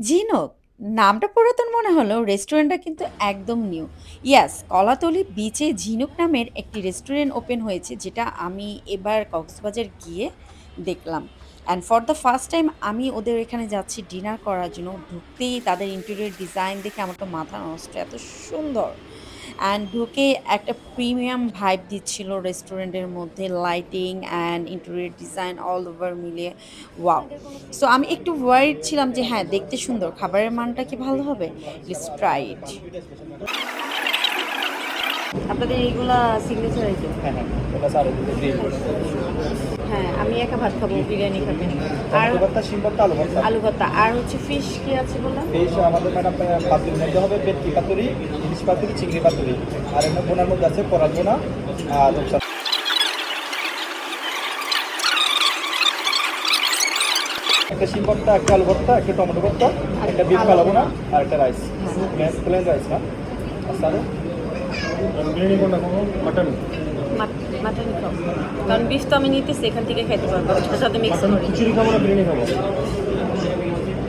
ঝিনুক নামটা পুরাতন মনে হলেও রেস্টুরেন্টটা কিন্তু একদম নিউ। ইয়াস, কলাতলি বিচে ঝিনুক নামের একটি রেস্টুরেন্ট ওপেন হয়েছে, যেটা আমি এবার কক্সবাজার গিয়ে দেখলাম। And for the first time আমি ওদের এখানে যাচ্ছি ডিনার করার জন্য। ঢুকতেই তাদের ইন্টেরিয়র ডিজাইন দেখে আমার তো মাথা নষ্ট, এত সুন্দর। অ্যান্ড ঢুকে একটা প্রিমিয়াম ভাইব দিচ্ছিল রেস্টুরেন্টের মধ্যে, lighting and interior design all over মিলিয়ে ওয়াও। সো আমি একটু ওয়ারিড ছিলাম যে হ্যাঁ, দেখতে সুন্দর, খাবারের মানটা কি ভালো হবে? Let's try it. আপনাদের এইগুলা সিগনেচার আইটেম? হ্যাঁ হ্যাঁ, ওটা স্যার ওদিকে গ্রিল হ্যাঁ, আমি একা ভাত খাবো, বিরিয়ানি খাবেন? আর টমেটো ভর্তা, শিম ভর্তা, আলু ভর্তা। আলু ভর্তা, আর হচ্ছে ফিশ কি আছে বললাম? ফিশ আমাদের ম্যাডাম পাতুরির মধ্যে হবে ভেটকি পাতুরি, ইলিশ পাতুরি, চিংড়ি পাতুরি। আর এমনি বোনার মধ্যে আছে কোরাল বোনা আর রূপসা। একটা শিম ভর্তা, একটা আলু ভর্তা, একটা টমেটো ভর্তা, একটা বিফ কালো বোনা আর একটা রাইস, প্লেন রাইস না। আর স্যার বিরিয়ানি কোনটা খাবো? মাটন। মাটন খাবো, কারণ বিফ তো আমি নিতেছি, এখান থেকে খাইতে পারবো, ওটার সাথে মিক্স করে। খিচুড়ি খাবো না বিরিয়ানি খাবো?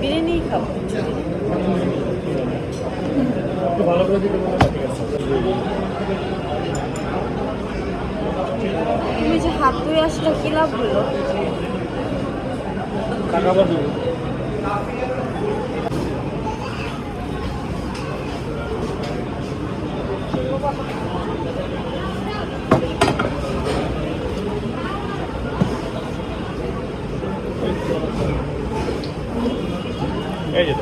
বিরিয়ানি খাবো। একটু ভালো করে দিতে বলো। ঠিক আছে। তুমি যে হাত ধুয়ে আসলে কি লাভ হলো? টাকা আবার দেবো। এই যে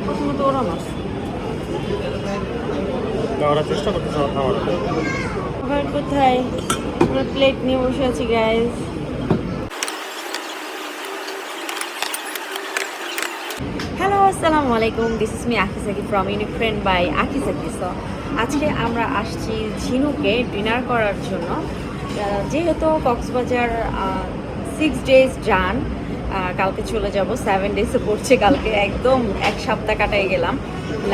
প্রথমত ওরা মাছ ওরা চেষ্টা করতেছে আমার খাওয়ার। আবার কোথায় আমরা প্লেট নিয়ে বসে আছি গাইজ। হ্যালো, আসসালামু আলাইকুম, this is me Akisaki from unique friend by Akisaki. So আজকে আমরা আসছি ঝিনুকে ডিনার করার জন্য। যেহেতু কক্সবাজার 6 days যান, কালকে চলে যাব, 7 days পড়ছে কালকে, একদম এক সপ্তাহ কাটাই গেলাম।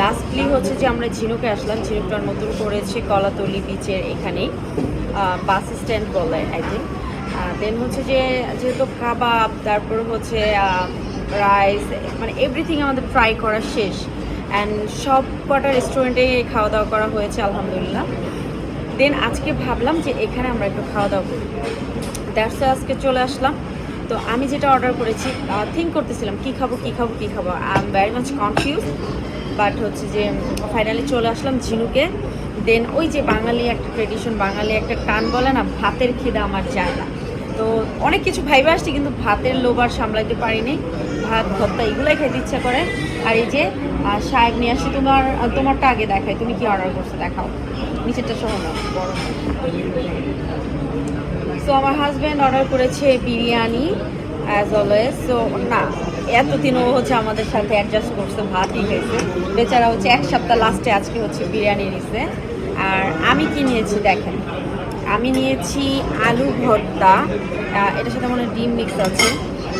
লাস্টলি হচ্ছে যে আমরা ঝিনুকে আসলাম। ঝিনুকটার নতুন করেছে কলাতলি বিচের এখানেই, বাস স্ট্যান্ড বলে আই থিঙ্ক। দেন হচ্ছে যে যেহেতু কাবাব, তারপর হচ্ছে রাইস, মানে এভরিথিং আমাদের ট্রাই করা শেষ। অ্যান্ড সব কটা রেস্টুরেন্টে খাওয়া দাওয়া করা হয়েছে আলহামদুলিল্লাহ। দেন আজকে ভাবলাম যে এখানে আমরা একটু খাওয়া দাওয়া করি, দ্যাটস আজকে চলে আসলাম। তো আমি যেটা অর্ডার করেছি, থিঙ্ক করতেছিলাম কী খাবো কী খাবো কী খাবো, I am very much confuse. But হচ্ছে যে ফাইনালি চলে আসলাম ঝিনুকে। দেন ওই যে বাঙালি একটা ট্রেডিশন, বাঙালি একটা টান বলে না, ভাতের খিদা আমার যায় না। তো অনেক কিছু ভাইবে আসছি, কিন্তু ভাতের লোভ আর সামলাইতে পারিনি। ভাত ভর্তা এগুলোই খেতে ইচ্ছা করে। আর এই যে সাহেব নিয়ে আসছি, তোমারটা আগে দেখাই, তুমি কি অর্ডার করছো দেখাও, নিচেরটা সহ নাও বড়। সো আমার হাজব্যান্ড অর্ডার করেছে বিরিয়ানি অ্যাজ অলওয়েজ। সো না, এতদিনও হচ্ছে আমাদের সাথে অ্যাডজাস্ট করছে, ভাতই খাইছে বেচারা, হচ্ছে এক সপ্তাহ লাস্টে আজকে হচ্ছে বিরিয়ানি নিছে। আর আমি কি নিয়েছি দেখেন, আমি নিয়েছি আলু ভর্তা, এটার সাথে মনে হয় ডিম মিক্স আছে,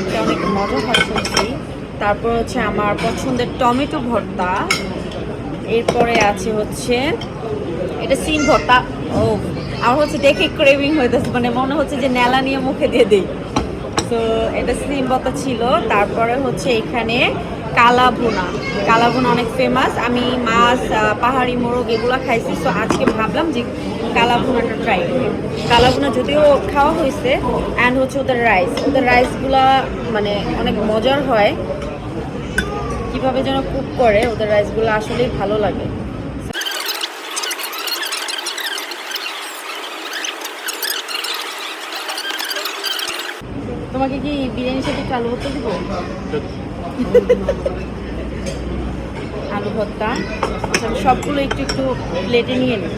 এটা অনেক মজা হয় শুনছি। তারপর হচ্ছে আমার পছন্দের টমেটো ভর্তা, এরপরে আছে হচ্ছে এটা সিম ভর্তা। ও, আমার হচ্ছে দেখে ক্রেভিং হইতেছে, মানে মনে হচ্ছে যে নেলা নিয়ে মুখে দিয়ে দিই। তো এটা সিম ভর্তা ছিল। তারপরে হচ্ছে এখানে কালাভুনা, কালাভুনা অনেক ফেমাস। আমি মাছ, পাহাড়ি মোরগ এগুলো খাইছি, তো আজকে ভাবলাম যে কালাভুনাটা ট্রাই করি। কালাভুনা যদিও খাওয়া হয়েছে। অ্যান্ড হচ্ছে ওদের রাইসগুলা মানে অনেক মজার হয়, কীভাবে যেন কুক করে ওদের রাইসগুলো, আসলেই ভালো লাগে। তোমাকে কি বিরিয়ানির সাথে একটু আলু ভর্তা দেবো? আলু ভর্তা আমি সবগুলো একটু একটু প্লেটে নিয়ে নিই,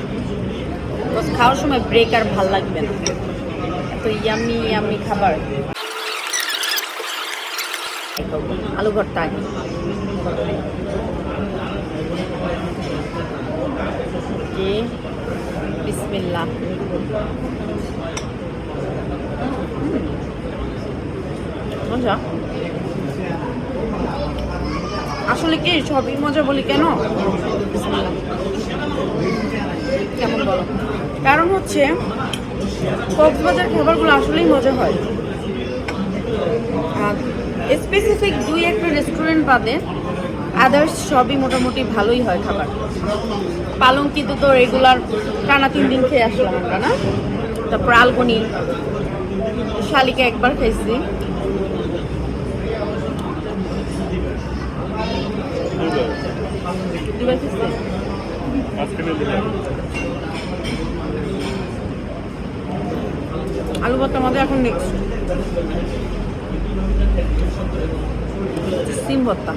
বাস খাওয়ার সময় ব্রেক আর ভাল লাগবে না, এত ইয়াম্মি ইয়াম্মি খাবার। আলু ভর্তা আগে। ওকে, বিসমিল্লাহ। মজা, আসলে কি সবই মজা বলি কেন? বিসমিল্লাহ। কেমন বলো? কারণ হচ্ছে কক্সবাজার খাবারগুলো আসলেই মজা হয়। স্পেসিফিক দুই একটা রেস্টুরেন্ট বাদে আদার্স সবই মোটামুটি ভালোই হয় খাবার। পালঙ্কিতে তো রেগুলার টানা 3 দিন খেয়ে আসলাম আমরা, না? তারপর আলবনি, শালিকা একবার খাইছি। দুবার খাইছি। আলু ভর্তা আমাদের এখন নেক্সট সিম ভর্তা।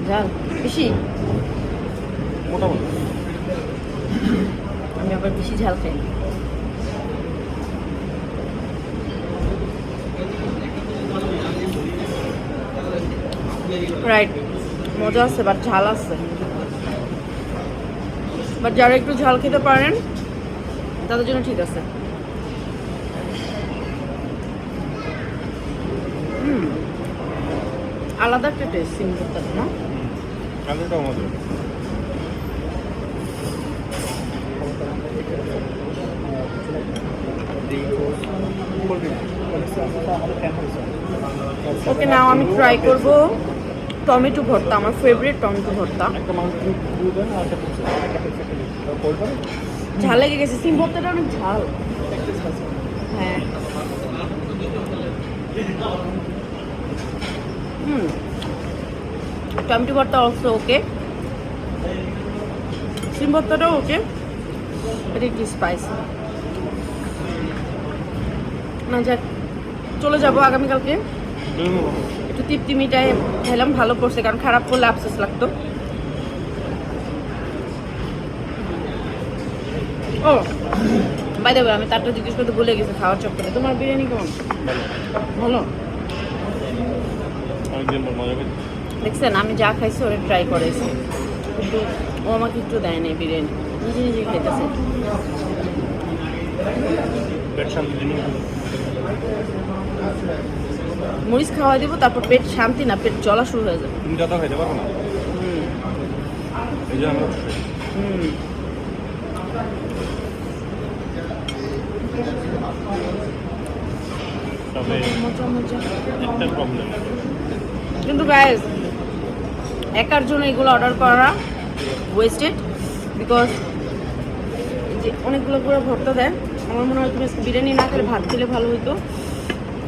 ঝাল বেশি, মোটামুটি আমি আবার বেশি ঝাল খাই। রাইট, মজা আছে বাট ঝাল আছে। বাট যারা একটু ঝাল খেতে পারেন তাদের জন্য ঠিক আছে। আলাদা একটা টেস্ট সিম ভর্তাটা, না? আলুটাও মজা। ওকে, নাও আমি ট্রাই করব টমেটো ভর্তা, আমার ফেভারিট টমেটো ভর্তা। ঝাল লেগে গেছে, সিম ভর্তাটা অনেক ঝাল। হ্যাঁ, টমেটো ভর্তা অলসো ওকে, সিম ভর্তাটাও ওকে, এটা একটু স্পাইসি। না যাক, চলে যাবো আগামীকালকে। একটু তৃপ্তি মিটাই খেলাম, ভালো পড়ছে, কারণ খারাপ করলে আফসোস লাগতো। ও বাই দ্য ওয়ে, আমি তারটা জিজ্ঞেস করতে ভুলে গেছি খাওয়ার চক্করে। তোমার বিরিয়ানি কেমন? ভালো। দেখছেন, আমি যা খাইছি ওরা ট্রাই করেছি, কিন্তু ও আমাকে একটু দেয় নাই বিরিয়ানি, নিজে নিজে খাইতেছে। মরিচ খাওয়া দিব, তারপর পেট শান্তি না, পেট জ্বলা শুরু হয়ে যাবে। তুমি যত খাইতে পারবো না, এই জন্য আমরা তবে একটা প্রবলেম, কিন্তু গাইস একার জন্য এগুলো অর্ডার করা ওয়েস্টেড, বিকজ যে অনেকগুলো করে ভর্তা দেয়। আমার মনে হয় তুমি আজকে বিরিয়ানি না খেলে ভাত খেলে ভালো হতো।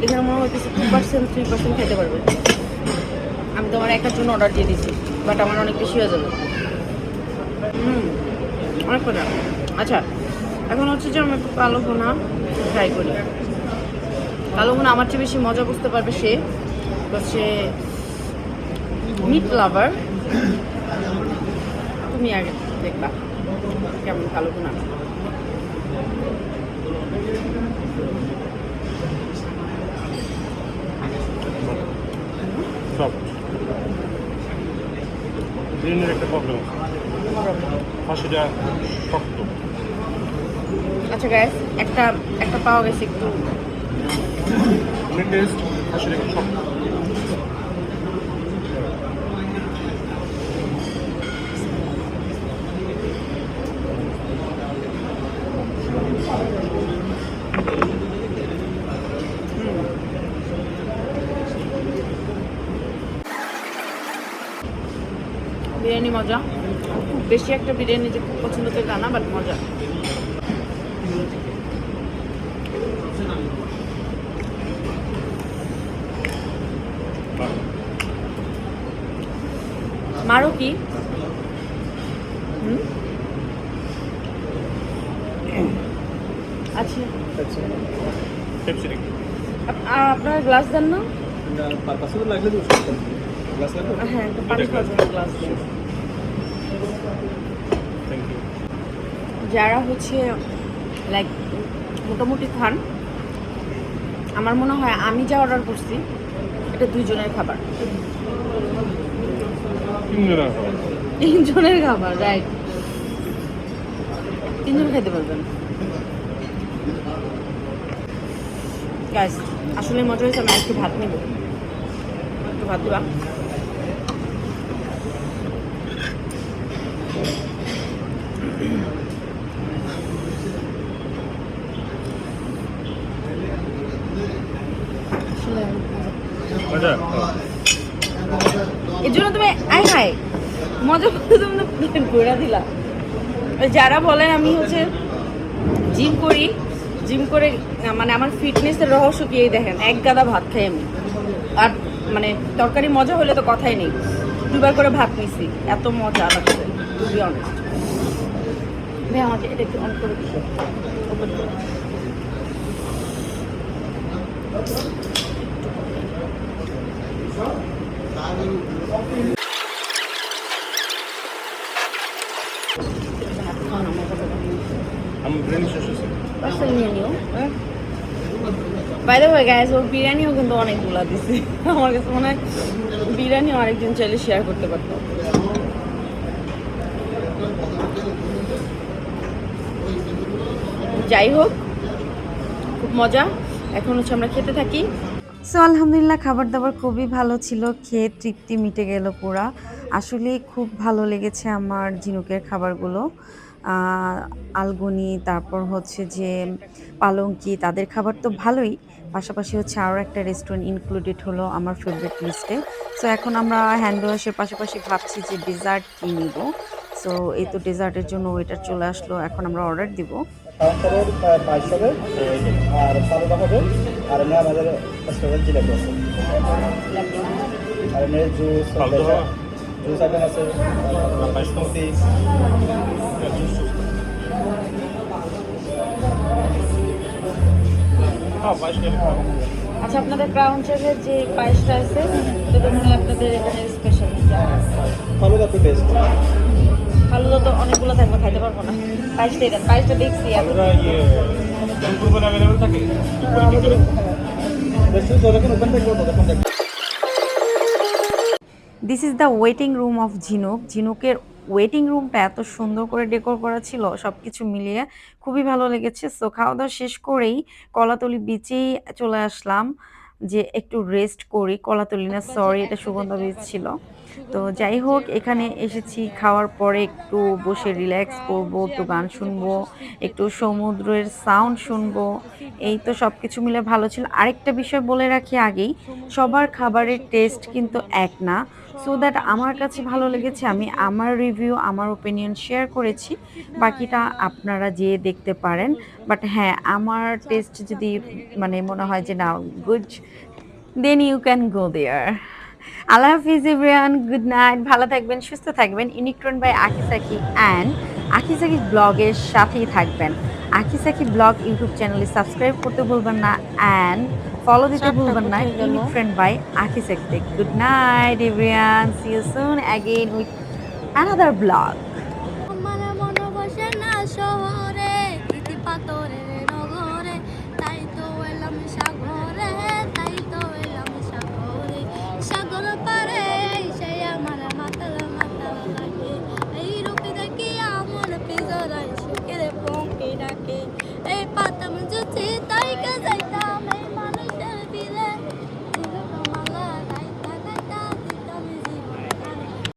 এখানে মনে হইতেছে 2% 3% খেতে পারবে। আমি তোমার একার জন্য অর্ডার দিয়ে দিচ্ছি, বাট আমার অনেক বেশি হয়ে যাবে। অনেক কথা। আচ্ছা, এখন হচ্ছে যে আমি একটু কালো ভুনা ট্রাই করি। কালো ভুনা আমার চেয়ে বেশি মজা বুঝতে পারবে সে, হচ্ছে মিট লাভার। তুমি আগে দেখবা কেমন কালো ভুনা। সব বিরিয়ানির একটা প্রবলেম, হাসিটা শক্ত। আচ্ছা গ্যাস, একটা একটা পাওয়া গেছে একটু টেস্ট, হাসিটা একটু শক্ত। বিরিয়ানি মজা। খুব বেশি একটা বিরিয়ানি যে খুব পছন্দ করে তা না, বাট মজা। মারো কি? আচ্ছা, আপনারা গ্লাস দেন না? হ্যাঁ, একটা পানি খাওয়ার জন্য গ্লাস দেন। যারা হচ্ছে লাইক মোটামুটি খান, আমার মনে হয় আমি যা অর্ডার করছি এটা 2 জনের খাবার, 3 জনের খাবার, রাইট। 3 জন খেতে পারবেন। গাইস আসলে মজা হয়েছে, আমি একটু ভাত নেব, একটু ভাত দিবা। মজা এর জন্য তুমি আই হাই মজা করে তুমি তো প্লেট ঘোরা দিলা। যারা বলেন আমি হচ্ছে জিম করে মানে আমার ফিটনেসের রহস্য কি, এই দেখেন এক গাদা ভাত খাই আমি, আর মানে তরকারি মজা হলে তো কথাই নেই, দুবার করে ভাত নিছি, এত মজা লাগছে টু বি অনেস্ট। ভাই আমাকে এটা একটু অন করে দিও, ওপেন করে। ভাত খাওয়া না মজা করে আমি বিরিয়ানি শেষ হয়েছে পার্সেল নিয়ে নিও। বাই দ্য ওয়ে গাইস, ওর বিরিয়ানিও কিন্তু অনেকগুলা দিছে। আমার কাছে মনে হয় বিরিয়ানিও আরেকজন চাইলে শেয়ার করতে পারতো। যাই হোক, খুব মজা। এখন হচ্ছে আমরা খেতে থাকি। সো আলহামদুলিল্লাহ খাবার দাবার খুবই ভালো ছিল, খেয়ে তৃপ্তি মিটে গেল পুরা। আসলে খুব ভালো লেগেছে আমার ঝিনুকের খাবারগুলো। আলগুনি, তারপর হচ্ছে যে পালঙ্কি, তাদের খাবার তো ভালোই, পাশাপাশি হচ্ছে আরও একটা রেস্টুরেন্ট ইনক্লুডেড হলো আমার ফেভারিট লিস্টে। সো এখন আমরা হ্যান্ড ওয়াশের পাশাপাশি ভাবছি যে ডেজার্ট কী নিব। সো এই তো ডেজার্টের জন্য ওয়েটার চলে আসলো, এখন আমরা অর্ডার দিব। কাউন্টারের পায়েস হবে আর সালোটা হবে, আর এমনি আমাদের স্পেশাল জিলাপি আছে, আর এমনি জুস জুস আইটেম আছে, স্মুদি। আচ্ছা, আপনাদের ক্রাউন চালের যে পায়েসটা আছে সেটা মনে হয় আপনাদের এখানে স্পেশাল। ফালুদা তো টেস্ট। ফালুদা তো অনেকগুলো থাকবে, খাইতে পারবো না। পায়েসটা দেখছি আমি। আমরা দুপুরবেলা অ্যাভেলেবল থাকে, রেস্টুরেন্ট যতক্ষণ ওপেন থাকবে ততক্ষণ দেখবে। This is the waiting room of ঝিনুক। ঝিনুকের ওয়েটিং রুমটা এত সুন্দর করে ডেকোর করা ছিল, সব কিছু মিলিয়ে খুবই ভালো লেগেছে। সো খাওয়া দাওয়া শেষ করেই কলাতলি বিচেই চলে আসলাম যে একটু রেস্ট করি। কলাতলি না, সরি, এটা সুগন্ধা বিচ ছিল। তো যাই হোক, এখানে এসেছি, খাওয়ার পরে একটু বসে রিল্যাক্স করব, একটু গান শুনবো, একটু সমুদ্রের সাউন্ড শুনবো। এই তো সব কিছু মিলে ভালো ছিল। আরেকটা বিষয় বলে রাখি আগেই, সবার খাবারের টেস্ট কিন্তু এক না। সো দ্যাট আমার কাছে ভালো লেগেছে, আমি আমার রিভিউ, আমার ওপিনিয়ন শেয়ার করেছি, বাকিটা আপনারা যেয়ে দেখতে পারেন। বাট হ্যাঁ, আমার টেস্ট যদি মানে মনে হয় যে না good, then you can go there. আল্লাহ হাফিজ এভরিওয়ান, গুড নাইট, ভালো থাকবেন, সুস্থ থাকবেন। ইউনিক্রন বাই আকিসাকি অ্যান্ড আকিসাকি ব্লগের সাথেই থাকবেন। আকিসাকি ব্লগ ইউটিউব চ্যানেলে সাবস্ক্রাইব করতে ভুলবেন না, অ্যান্ড ফলো দিতে ভুলবেন না ইউনিক্রন বাই আকিসাকিতে। Good night everyone, see you soon again with another blog. আমার মন বসে না শহরে, ইতি পাথর